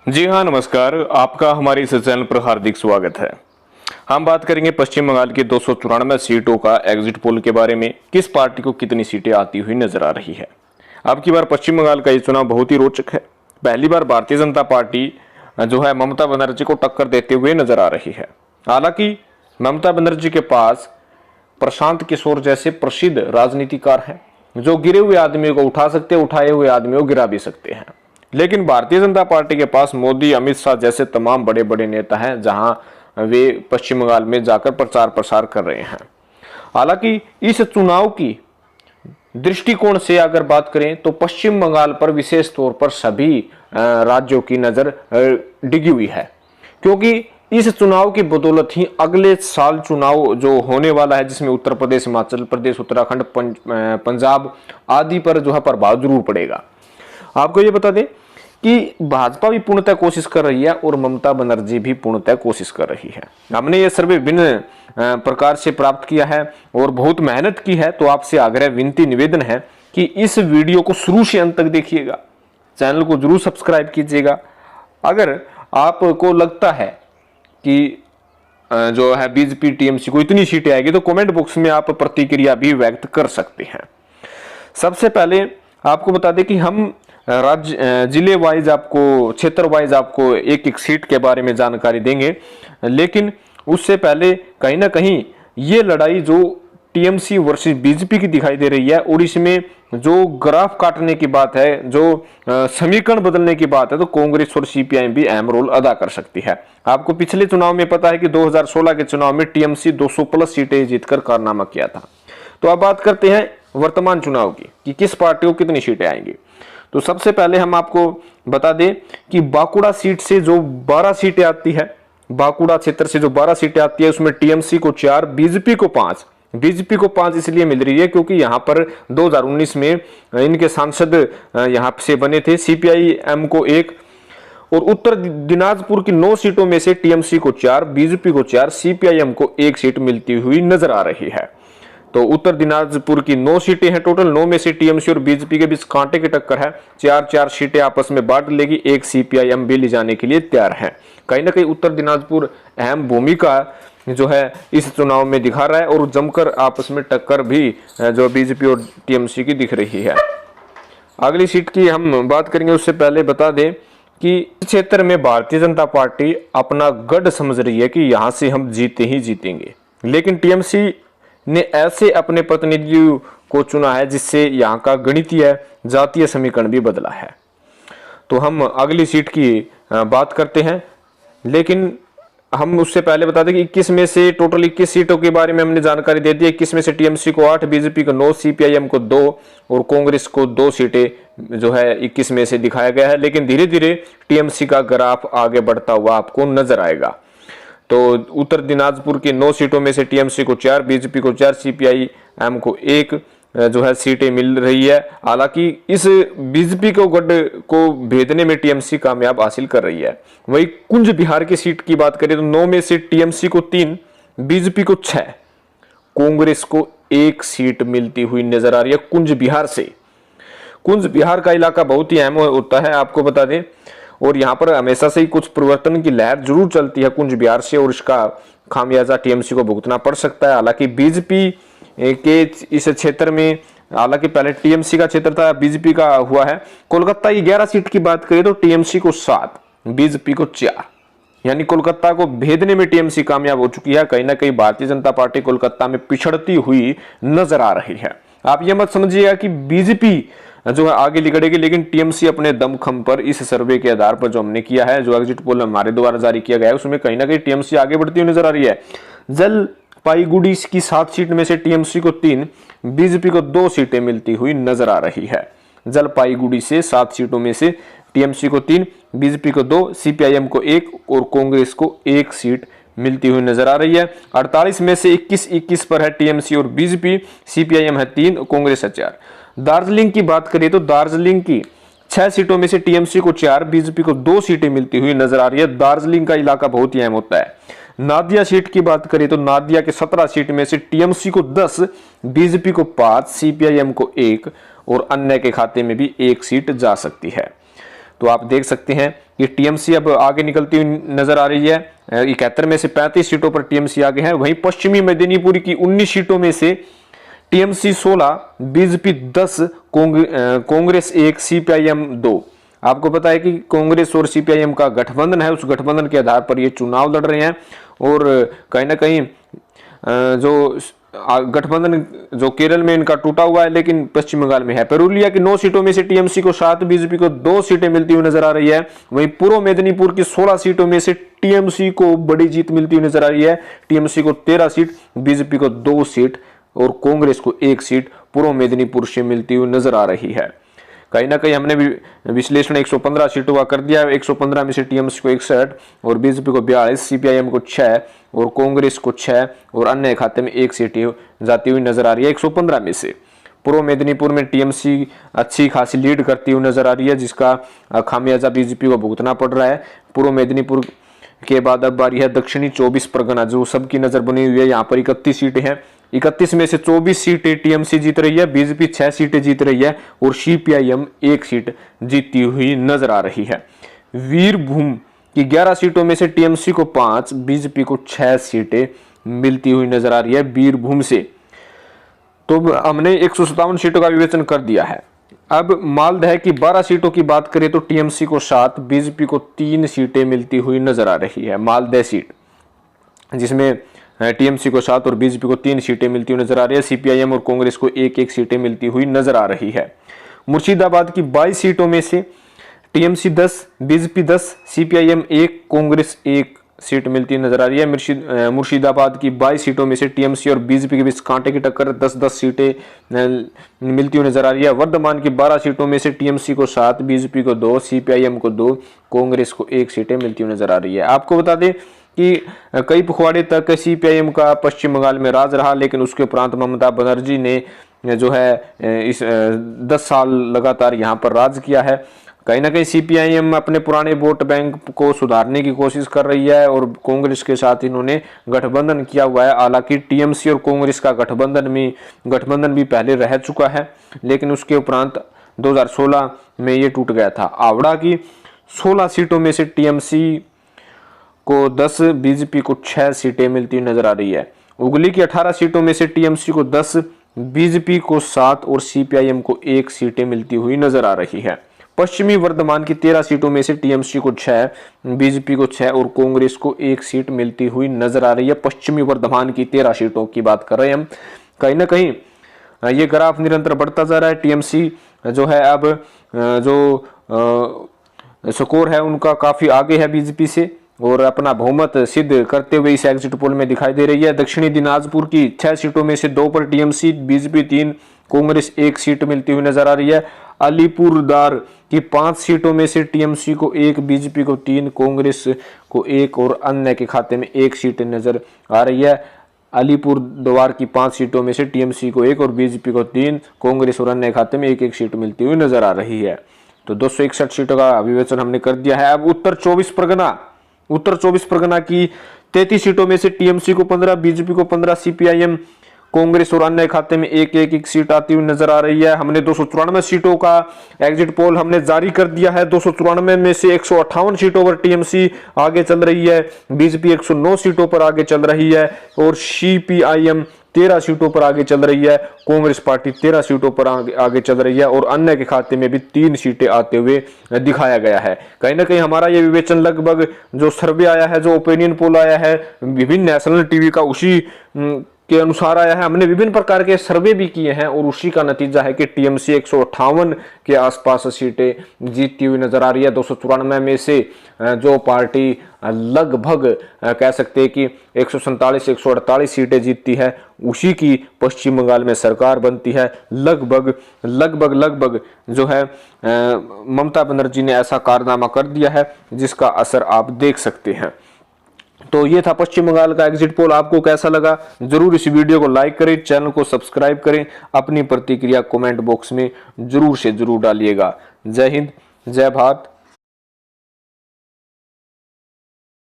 जी हाँ, नमस्कार। आपका हमारे इस चैनल पर हार्दिक स्वागत है। हम बात करेंगे पश्चिम बंगाल की 294 सीटों का एग्जिट पोल के बारे में। किस पार्टी को कितनी सीटें आती हुई नजर आ रही है। अब की बार पश्चिम बंगाल का ये चुनाव बहुत ही रोचक है। पहली बार भारतीय जनता पार्टी जो है ममता बनर्जी को टक्कर देते हुए नजर आ रही है। हालांकि ममता बनर्जी के पास प्रशांत किशोर जैसे प्रसिद्ध राजनीतिकार हैं जो गिरे हुए आदमियों को उठा सकते, उठाए हुए आदमियों को गिरा भी सकते हैं। लेकिन भारतीय जनता पार्टी के पास मोदी, अमित शाह जैसे तमाम बड़े बड़े नेता हैं जहां वे पश्चिम बंगाल में जाकर प्रचार प्रसार कर रहे हैं। हालांकि इस चुनाव की दृष्टिकोण से अगर बात करें तो पश्चिम बंगाल पर विशेष तौर पर सभी राज्यों की नजर डिगी हुई है, क्योंकि इस चुनाव की बदौलत ही अगले साल चुनाव जो होने वाला है जिसमें उत्तर प्रदेश, हिमाचल प्रदेश, उत्तराखंड, पंजाब आदि पर जो है प्रभाव जरूर पड़ेगा। आपको ये बता दें कि भाजपा भी पूर्णतः कोशिश कर रही है और ममता बनर्जी भी पूर्णतः कोशिश कर रही है। हमने ये सर्वे विभिन्न प्रकार से प्राप्त किया है और बहुत मेहनत की है। तो आपसे आग्रह, विनती, निवेदन है कि इस वीडियो को शुरू से अंत तक देखिएगा, चैनल को जरूर सब्सक्राइब कीजिएगा। अगर आपको लगता है कि जो है बीजेपी टीएमसी को इतनी सीटें आएगी तो कमेंट बॉक्स में आप प्रतिक्रिया भी व्यक्त कर सकते हैं। सबसे पहले आपको बता दें कि हम राज्य जिले वाइज आपको, क्षेत्र वाइज आपको एक एक सीट के बारे में जानकारी देंगे, लेकिन उससे पहले कहीं ना कहीं ये लड़ाई जो टीएमसी वर्सेस बीजेपी की दिखाई दे रही है और इसमें जो ग्राफ काटने की बात है, जो समीकरण बदलने की बात है, तो कांग्रेस और सीपीआई भी अहम रोल अदा कर सकती है। आपको पिछले चुनाव में पता है कि 2016 के चुनाव में टीएमसी 200 प्लस सीटें जीतकर कारनामा किया था। तो अब बात करते हैं वर्तमान चुनाव की कि किस पार्टी को कितनी सीटें आएंगी। तो सबसे पहले हम आपको बता दें कि बांकुड़ा सीट से जो 12 सीटें आती है, बांकुड़ा क्षेत्र से जो 12 सीटें आती है उसमें टीएमसी को 4, बीजेपी को 5। बीजेपी को 5 इसलिए मिल रही है क्योंकि यहां पर 2019 में इनके सांसद यहां से बने थे। सीपीआईएम को 1 और उत्तर दिनाजपुर की 9 सीटों में से टीएमसी को 4, बीजेपी को 4, सीपीआईएम को 1 सीट मिलती हुई नजर आ रही है। तो उत्तर दिनाजपुर की 9 सीटें हैं टोटल। 9 में से टीएमसी और बीजेपी के बीच कांटे की टक्कर है। 4-4 सीटें आपस में बांट लेगी। 1 सीपीआईएम भी ले जाने के लिए तैयार है। कहीं ना कहीं उत्तर दिनाजपुर अहम भूमिका जो है इस चुनाव में दिखा रहा है और जमकर आपस में टक्कर भी जो बीजेपी और टीएमसी की दिख रही है। अगली सीट की हम बात करेंगे, उससे पहले बता दें कि इस क्षेत्र में भारतीय जनता पार्टी अपना गढ़ समझ रही है कि यहां से हम जीते ही जीतेंगे, लेकिन टीएमसी ने ऐसे अपने प्रतिनिधियों को चुना है जिससे यहाँ का गणितीय जातीय समीकरण भी बदला है। तो हम अगली सीट की बात करते हैं, लेकिन हम उससे पहले बता दें कि 21 में से टोटल 21 सीटों के बारे में हमने जानकारी दे दी है। 21 में से टीएमसी को 8, बीजेपी को 9, सीपीआईएम को 2 और कांग्रेस को 2 सीटें जो है 21 में से दिखाया गया है। लेकिन धीरे धीरे टीएमसी का ग्राफ आगे बढ़ता हुआ आपको नजर आएगा। तो उत्तर दिनाजपुर की 9 सीटों में से टीएमसी को 4, बीजेपी को 4, सीपीआईएम को 1 जो है सीटें मिल रही है। हालांकि इस बीजेपी को गढ़ को भेदने में टीएमसी कामयाब हासिल कर रही है। वही कुंज बिहार की सीट की बात करें तो 9 में से टीएमसी को 3, बीजेपी को 6, कांग्रेस को 1 सीट मिलती हुई नजर आ रही है कुंज बिहार से। कुंज बिहार का इलाका बहुत ही अहम होता है, आपको बता दें, और यहाँ पर हमेशा से ही कुछ परिवर्तन की लहर जरूर चलती है कुंज बिहार से और इसका खामियाजा टीएमसी को भुगतना पड़ सकता है। हालांकि बीजेपी के इस क्षेत्र में, हालांकि पहले टीएमसी का क्षेत्र था, बीजेपी का हुआ है। कोलकाता की 11 सीट की बात करें तो टीएमसी को 7, बीजेपी को 4, यानी कोलकाता को भेदने में टीएमसी कामयाब हो चुकी है। कहीं ना कहीं भारतीय जनता पार्टी कोलकाता में पिछड़ती हुई नजर आ रही है। आप ये मत समझिएगा कि बीजेपी जो है आगे निकलेगी, लेकिन टीएमसी अपने दमखम पर इस सर्वे के आधार पर जो हमने किया है, जो एग्जिट पोल हमारे द्वारा जारी किया गया है, उसमें कहीं ना कहीं टीएमसी आगे बढ़ती हुई नजर आ रही है। जलपाईगुड़ी की 7 सीट में से टीएमसी को 3, बीजेपी को 2 सीटें मिलती हुई नजर आ रही है। जलपाईगुड़ी से 7 सीटों में से टीएमसी को 3, बीजेपी को 2, सीपीआईएम को 1 और कांग्रेस को 1 सीट मिलती हुई नजर आ रही है। 48 में से 21-21 पर है टीएमसी और बीजेपी, सीपीआईएम है 3, कांग्रेस है 4। दार्जिलिंग की बात करें तो दार्जिलिंग की 6 सीटों में से टीएमसी को 4, बीजेपी को 2 सीटें मिलती हुई नजर आ रही है। दार्जिलिंग का इलाका बहुत ही अहम होता है। नादिया सीट की बात करें तो नादिया के 17 सीट में से टीएमसी को 10, बीजेपी को 5, सीपीआईएम को 1 और अन्य के खाते में भी 1 सीट जा सकती है। तो आप देख सकते हैं कि टीएमसी अब आगे निकलती हुई नजर आ रही है। 71 में से 35 सीटों पर टीएमसी आगे है। वहीं पश्चिमी मेदिनीपुर की 19 सीटों में से टीएमसी 16, बीजेपी 10, कांग्रेस 1, सीपीआईएम 2। आपको पता है कि कांग्रेस और सीपीआईएम का गठबंधन है, उस गठबंधन के आधार पर ये चुनाव लड़ रहे हैं। और कहीं ना कहीं जो गठबंधन जो केरल में इनका टूटा हुआ है, लेकिन पश्चिम बंगाल में है। पुरुलिया की 9 सीटों में से टीएमसी को 7, बीजेपी को 2 सीटें मिलती हुई नजर आ रही है। वहीं पूर्व मेदिनीपुर की 16 सीटों में से टीएमसी को बड़ी जीत मिलती हुई नजर आ रही है। टीएमसी को 13 सीट, बीजेपी को 2 सीट और कांग्रेस को 1 सीट पूर्व मेदिनीपुर से मिलती हुई नजर आ रही है। कहीं ना कहीं हमने भी विश्लेषण 115 सीटों का कर दिया है। 115 में से टीएमसी को 61 और बीजेपी को 42, सीपीआईएम को 6 और कांग्रेस को 6 और अन्य खाते में 1 सीट जाती हुई नजर आ रही है 115 में से। पूर्व मेदिनीपुर में टीएमसी अच्छी खासी लीड करती हुई नजर आ रही है, जिसका खामियाजा बीजेपी को भुगतना पड़ रहा है। पूर्व मेदिनीपुर के बाद अब बारी है दक्षिणी 24 परगना, जो सबकी नजर बनी हुई है। यहाँ पर 31 सीटें हैं। 31 में से 24 सीटें टीएमसी जीत रही है, बीजेपी 6 सीटें जीत रही है और सीपीआईएम 1 सीट जीतती हुई नजर आ रही है। वीरभूम की 11 सीटों में से टीएमसी को 5, बीजेपी को 6 सीटें मिलती हुई नजर आ रही है वीरभूम से। तो हमने 157 सीटों का विवेचन कर दिया है। अब मालदह की 12 सीटों की बात करें तो टीएमसी को 7, बीजेपी को 3 सीटें मिलती हुई नजर आ रही है। मालदह सीट जिसमें टीएमसी को 7 और बीजेपी को 3 सीटें मिलती हुई नजर आ रही है। सीपीआईएम और कांग्रेस को 1-1 सीटें मिलती हुई नजर आ रही है। मुर्शिदाबाद की 22 सीटों में से TMC 10, BJP 10, CPIM 1, Congress 1 seat मिलती नजर आ रही है। मुर्शिदाबाद की 22 सीटों में से टीएमसी और बीजेपी के बीच कांटे की टक्कर 10-10 सीटें मिलती हुई नजर आ रही है। वर्धमान की 12 सीटों में से टीएमसी को 7, बीजेपी को 2, सीपीआईएम को 2, कांग्रेस को 1 सीटें मिलती हुई नजर आ रही है। आपको बता दें कि कई पखवाड़े तक सीपीआईएम का पश्चिम बंगाल में राज रहा, लेकिन उसके उपरांत ममता बनर्जी ने जो है इस 10 साल लगातार यहाँ पर राज किया है। कहीं ना कहीं सीपीआईएम अपने पुराने वोट बैंक को सुधारने की कोशिश कर रही है और कांग्रेस के साथ इन्होंने गठबंधन किया हुआ है। हालांकि टीएमसी और कांग्रेस का गठबंधन भी पहले रह चुका है, लेकिन उसके उपरांत 2016 में ये टूट गया था। आवड़ा की 16 सीटों में से टीएमसी को 10, बीजेपी को 6 सीटें मिलती नजर आ रही है। उगली की 18 सीटों में से टीएमसी को 10, बीजेपी को 7 और सीपीआईएम को 1 सीटें मिलती हुई नजर आ रही है। पश्चिमी वर्धमान की 13 सीटों में से टीएमसी को 6, बीजेपी को 6 और कांग्रेस को 1 सीट मिलती हुई नजर आ रही है। पश्चिमी वर्धमान की 13 सीटों की बात कर रहे हैं हम। कहीं ना कहीं ये ग्राफ निरंतर बढ़ता जा रहा है। टीएमसी जो है अब जो स्कोर है उनका काफी आगे है बीजेपी से और अपना बहुमत सिद्ध करते हुए इस एग्जिट पोल में दिखाई दे रही है। दक्षिणी दिनाजपुर की 6 सीटों में से 2 पर टीएमसी, बीजेपी 3, कांग्रेस 1 सीट मिलती हुई नजर आ रही है। अलीपुरदार की 5 सीटों में से टीएमसी को 1, बीजेपी को 3, कांग्रेस को 1 और अन्य के खाते में 1 सीट नजर आ रही है। अलीपुरद्वार की 5 सीटों में से टीएमसी को 1 और बीजेपी को 3, कांग्रेस और अन्य खाते में 1-1 सीट मिलती हुई नजर आ रही है। तो 261 सीटों का विवेचन हमने कर दिया है। अब उत्तर 24 परगना की 33 सीटों में से टीएमसी को 15, बीजेपी को 15, सीपीआईएम, कांग्रेस और अन्य खाते में 1-1 सीट आती हुई नजर आ रही है। हमने 294 सीटों का एग्जिट पोल हमने जारी कर दिया है। 294 में से 158 सीटों पर टीएमसी आगे चल रही है, बीजेपी 109 सीटों पर आगे चल रही है और सीपीआईएम 13 सीटों पर आगे चल रही है। कांग्रेस पार्टी 13 सीटों पर आगे चल रही है और अन्य के खाते में भी 3 सीटें आते हुए दिखाया गया है। कहीं ना कहीं हमारा ये विवेचन लगभग जो सर्वे आया है, जो ओपिनियन पोल आया है विभिन्न नेशनल टीवी का, उसी के अनुसार आया है। हमने विभिन्न प्रकार के सर्वे भी किए हैं और उसी का नतीजा है कि टीएमसी 158 के आसपास सीटें जीतती हुई नजर आ रही है। 294 में से जो पार्टी लगभग कह सकते हैं कि 147-148 सीटें जीतती है, उसी की पश्चिम बंगाल में सरकार बनती है। लगभग जो है ममता बनर्जी ने ऐसा कारनामा कर दिया है जिसका असर आप देख सकते हैं। तो ये था पश्चिम बंगाल का एग्जिट पोल। आपको कैसा लगा जरूर इस वीडियो को लाइक करें, चैनल को सब्सक्राइब करें, अपनी प्रतिक्रिया कमेंट बॉक्स में जरूर से जरूर डालिएगा। जय हिंद, जय भारत,